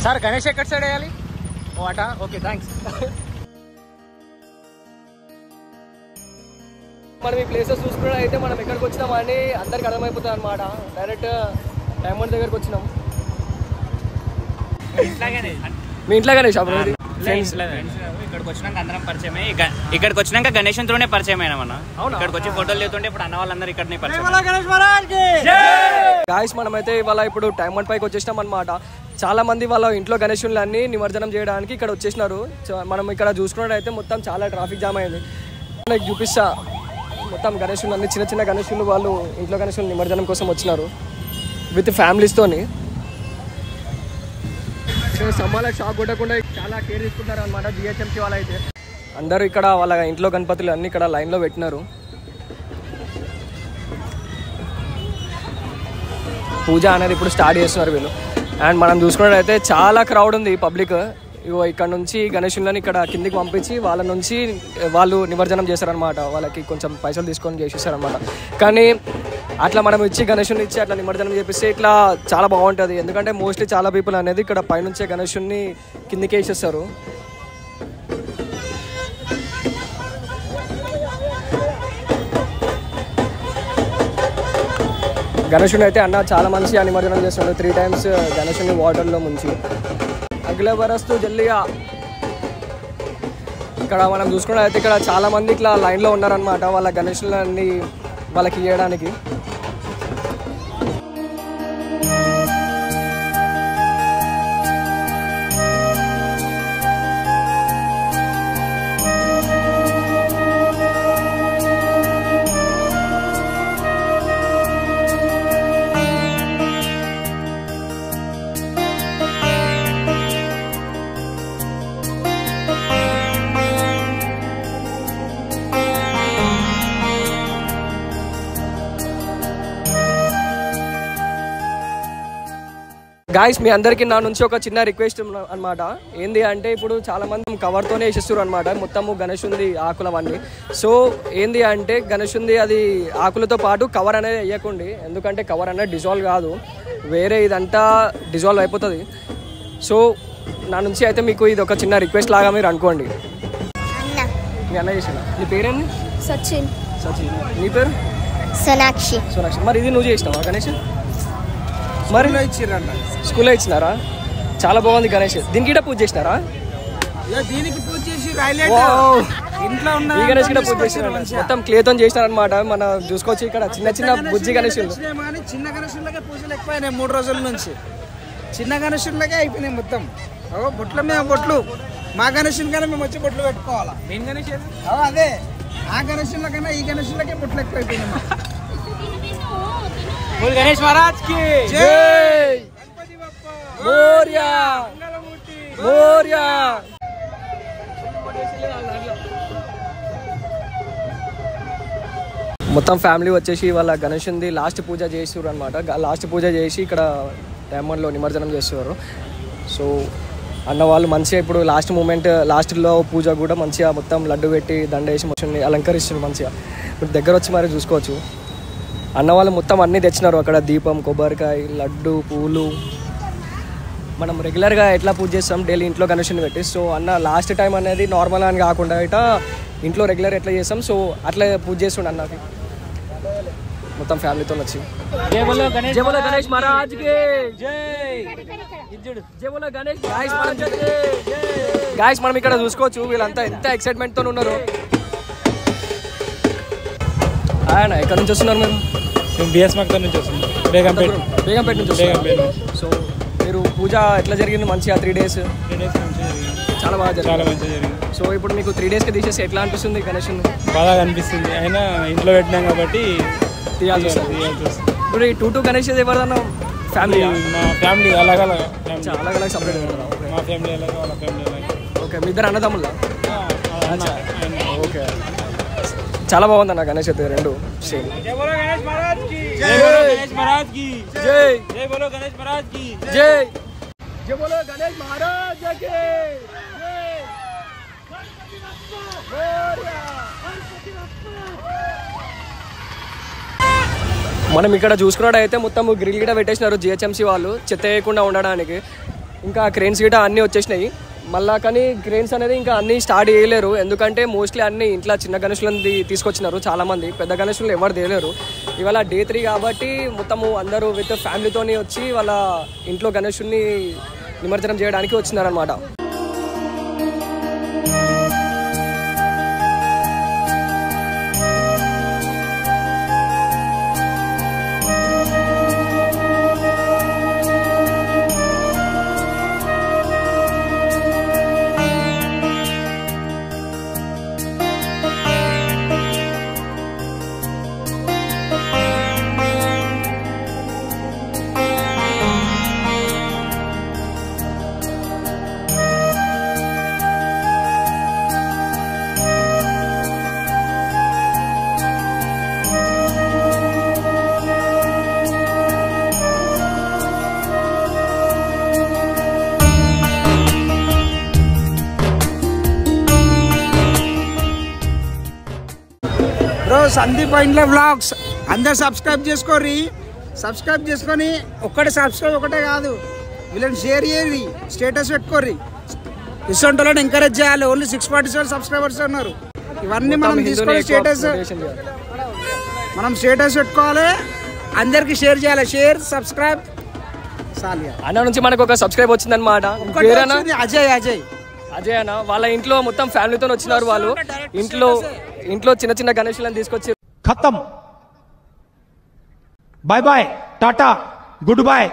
Sir Ganesh ఎక్కడ side వేయాలి? వాటా, ఓకే థ్యాంక్స్. మనం ఈ ప్లేసెస్ చూసుకున్నా అయితే మనం ఎక్కడికి వచ్చినామని అందరికి అర్థమైపోతుంది అనమాట. డైరెక్ట్ డైమండ్ దగ్గరకు వచ్చినాం. మీ ఇంట్లోగానే షాప్ ఫ్రెండ్స్ ఇక్కడికి వచ్చినాక అందరం పరిచయమే. ఇక్కడికి వచ్చినాక గణేష్ త్రోనే పరిచయం అయినా మన. ఇక్కడికి వచ్చి ఫోటోలు తీస్తుంటే ఇప్పుడు అన్న వాళ్ళందరూ ఇక్కడనే పరిచయం. గాయస్ మనమైతే ఇవాళ ఇప్పుడు డైమండ్ పైకి వచ్చేసినాం అనమాట. చాలా మంది వాళ్ళ ఇంట్లో గణేషులన్నీ నిమజ్జనం చేయడానికి ఇక్కడ వచ్చేసినారు. మనం ఇక్కడ చూసుకున్నట్టయితే మొత్తం చాలా ట్రాఫిక్ జామ్ అయింది. నాకు చూపిస్తా మొత్తం గణేషులు అన్ని చిన్న చిన్న గణేషులు వాళ్ళు ఇంట్లో గణేషులు నిమజ్జనం కోసం వచ్చినారు విత్ ఫ్యామిలీస్తోని. సమ్మాలకు షాక్ కొట్టకుండా చాలా కేర్ తీసుకుంటారు అనమాట జిహెచ్ఎంసీ వాళ్ళు. అయితే అందరూ ఇక్కడ వాళ్ళ ఇంట్లో గణపతులు అన్ని ఇక్కడ లైన్లో పెట్టినారు. పూజ అనేది ఇప్పుడు స్టార్ట్ చేస్తున్నారు వీళ్ళు. అండ్ మనం చూసుకున్నట్టయితే చాలా క్రౌడ్ ఉంది పబ్లిక్. ఇగో ఇక్కడ నుంచి గణేషులని ఇక్కడ కిందికి పంపించి వాళ్ళ నుంచి వాళ్ళు నిమజ్జనం చేస్తారనమాట. వాళ్ళకి కొంచెం పైసలు తీసుకొని చేసేస్తారనమాట. కానీ అట్లా మనం ఇచ్చి గణేషుని ఇచ్చి అట్లా నిమజ్జనం చేపిస్తే ఇట్లా చాలా బాగుంటుంది. ఎందుకంటే మోస్ట్లీ చాలా పీపుల్ అనేది ఇక్కడ పైనుంచే గణేషుని కిందికి వేసేస్తారు. గణేషుని అయితే అన్న చాలా మంచిగా నిమజ్జనం చేస్తున్నాడు. 3 times గణేషుని వాటర్లో ముంచి అగ్లే బరస్తూ జల్లిగా. ఇక్కడ మనం చూసుకున్నట్లయితే ఇక్కడ చాలా మంది ఇట్లా లైన్లో ఉన్నారనమాట వాళ్ళ గణేషులన్నీ వాళ్ళకి ఇవ్వడానికి. గాయస్ మీ అందరికీ నా నుంచి ఒక చిన్న రిక్వెస్ట్ అనమాట. ఏంది అంటే ఇప్పుడు చాలా మంది కవర్తోనే వేసేస్తారు అనమాట మొత్తము గణేషుంది ఆకులవన్నీ. సో ఏంది అంటే గణేషుంది అది ఆకులతో పాటు కవర్ అనేది వేయకండి. ఎందుకంటే కవర్ అనేది డిజాల్వ్ కాదు, వేరే ఇదంతా డిజాల్వ్ అయిపోతుంది. సో నా నుంచి అయితే మీకు ఇది ఒక చిన్న రిక్వెస్ట్ లాగా మీరు అనుకోండి. మీ అన్న చేసిన. నీ పేరేంది? సచిన్. సచిన్. నీ పేరు? సోనాక్షి. సోనాక్షి. మరి ఇది నువ్వు చేసినావా గణేష్? మరి ఇచ్చిర్రన్న స్కూల్లో ఇచ్చినారా? చాలా బాగుంది గణేష్. దీనికి కూడా పూజ చేసినారా? దీనికి పూజ చేసి ఇంట్లో ఉన్న ఈ గణేష్ కూడా పూజ చేసినారు. మొత్తం క్లేతో చేసినారనమాట. మనం చూసుకోవచ్చు ఇక్కడ చిన్న చిన్న బుజ్జి గణేషులు. చిన్న గణేషులకే పూజలు ఎక్కువైనాయి 3 రోజుల నుంచి. చిన్న గణేషులకే అయిపోయినాయి మొత్తం. బొట్లు మేము బొట్లు మా గణేషుల కన్నా మేము వచ్చి బొట్లు పెట్టుకోవాలా. మెయిన్ గణేష్ అదే. ఆ గణేషుల కన్నా ఈ గణేషులకే బొట్లు ఎక్కువ అయిపోయినాయి. గణేష్ మహారాజ్ కి జై. మోర్యా మోర్యా. మొత్తం ఫ్యామిలీ వచ్చేసి వాళ్ళ గణేషుంది లాస్ట్ పూజ చేస్తారు అనమాట. లాస్ట్ పూజ చేసి ఇక్కడ డైమండ్లో నిమజ్జనం చేస్తారు. సో అన్న వాళ్ళు మంచిగా ఇప్పుడు లాస్ట్ మూమెంట్ లాస్ట్లో పూజ కూడా మంచిగా మొత్తం లడ్డు పెట్టి దండ వేసి మనుషుల్ని అలంకరిస్తున్నారు మంచిగా. ఇప్పుడు దగ్గర వచ్చి మరి చూసుకోవచ్చు. అన్న వాళ్ళు మొత్తం అన్నీ తెచ్చినారు అక్కడ. దీపం, కొబ్బరికాయ, లడ్డు, పూలు. మనం రెగ్యులర్గా ఎట్లా పూజ చేస్తాం డైలీ ఇంట్లో గణేషుని పెట్టి. సో అన్న లాస్ట్ టైం అనేది నార్మల్ అని కాకుండా ఇట ఇంట్లో రెగ్యులర్ ఎట్లా చేస్తాం సో అట్లా పూజ చేస్తుండే అన్నకి మొత్తం ఫ్యామిలీతో వచ్చి. జై బోలో గణేష్. జై బోలో గణేష్ మహారాజ్ కి జై. జై బోలో గణేష్. గాయస్ మనం ఇక్కడ చూసుకోవచ్చు వీళ్ళంతా ఎంత ఎక్సైట్మెంట్ తో ఉన్నారు. ఆయన ఎక్కడ నుంచి వస్తున్నారు మీరు? బిఎస్ మక్తర్ నుంచి వస్తుంది. బేగంపేట నుంచి వస్తున్నారు. సో మీరు పూజ ఎట్లా జరిగింది? మంచిగా 3 days చాలా బాగా జరిగింది. సో ఇప్పుడు మీకు 3 daysకి తీసేసి ఎట్లా అనిపిస్తుంది గణేష్? బాగా అనిపిస్తుంది. అయినా ఇంట్లో పెట్టినాం కాబట్టి తీయాల్సి వస్తుంది. ఇప్పుడు ఈ 2 గణేష్ ఎవరిదన్నా ఫ్యామిలీ? మా ఫ్యామిలీ అలాగ అలాగ సపరేట్. మా ఫ్యామిలీ అలాగే వాళ్ళ ఫ్యామిలీ అలాగే. ఓకే మీ ఇద్దరు అన్నదమ్ములా? ఓకే చాలా బాగుంది అన్న గణేష్ అయితే రెండు సేమ్. జై బోలో గణేష్ మహారాజ్ కి జై. బోలో గణేష్ మహారాజ్ కి జై. జై బోలో గణేష్ మహారాజ్ కి జై. జై బోలో గణేష్ మహారాజ్ కి జై. మనం ఇక్కడ చూసుకున్నట్టయితే మొత్తం గ్రిల్ గిట పెట్టేసినారు జిహెచ్ఎంసీ వాళ్ళు చెత్త వేయకుండా ఉండడానికి. ఇంకా క్రేన్స్ గిట అన్నీ వచ్చేసినాయి మళ్ళా. కానీ క్రేన్స్ అనేది ఇంకా అన్నీ స్టార్ట్ చేయలేరు, ఎందుకంటే మోస్ట్లీ అన్ని ఇంట్లో చిన్న గణేషులను తీసుకొచ్చినారు చాలామంది, పెద్ద గణేషులు ఎవరు తేలేరు. ఇవాళ డే 3 కాబట్టి మొత్తము అందరూ విత్ ఫ్యామిలీతోని వచ్చి వాళ్ళ ఇంట్లో గణేషుని నిమజ్జనం చేయడానికి వచ్చినారనమాట. బ్రో సందీప్ ఇంట్లో వ్లాగ్స్ అందరు సబ్స్క్రైబ్ చేసుకోర్రి. సబ్స్క్రైబ్ చేసుకొని సబ్స్క్రైబ్ ఒకటే కాదు, వీళ్ళని షేర్ చేయరి, స్టేటస్ పెట్టుకోర్రి. ఇసొంటోళ్ళని ఎంకరేజ్ చేయాలి. ఓన్లీ 647 సబ్స్క్రైబర్స్ ఉన్నారు. ఇవన్నీ మనం తీసుకొని స్టేటస్ పెట్టుకోవాలి, అందరికి షేర్ చేయాలి. Share subscribe Salila. అన్న నుంచి మనకు ఒక సబ్స్క్రైబ్ వచ్చిందనమాట. అజయ్ అన్న వాళ్ళ ఇంట్లో మొత్తం ఫ్యామిలీతో వచ్చినారు. వాళ్ళు ఇంట్లో చిన్న చిన్న గణేషులను తీసుకొచ్చి ఖతం. Bye bye, tata, good bye.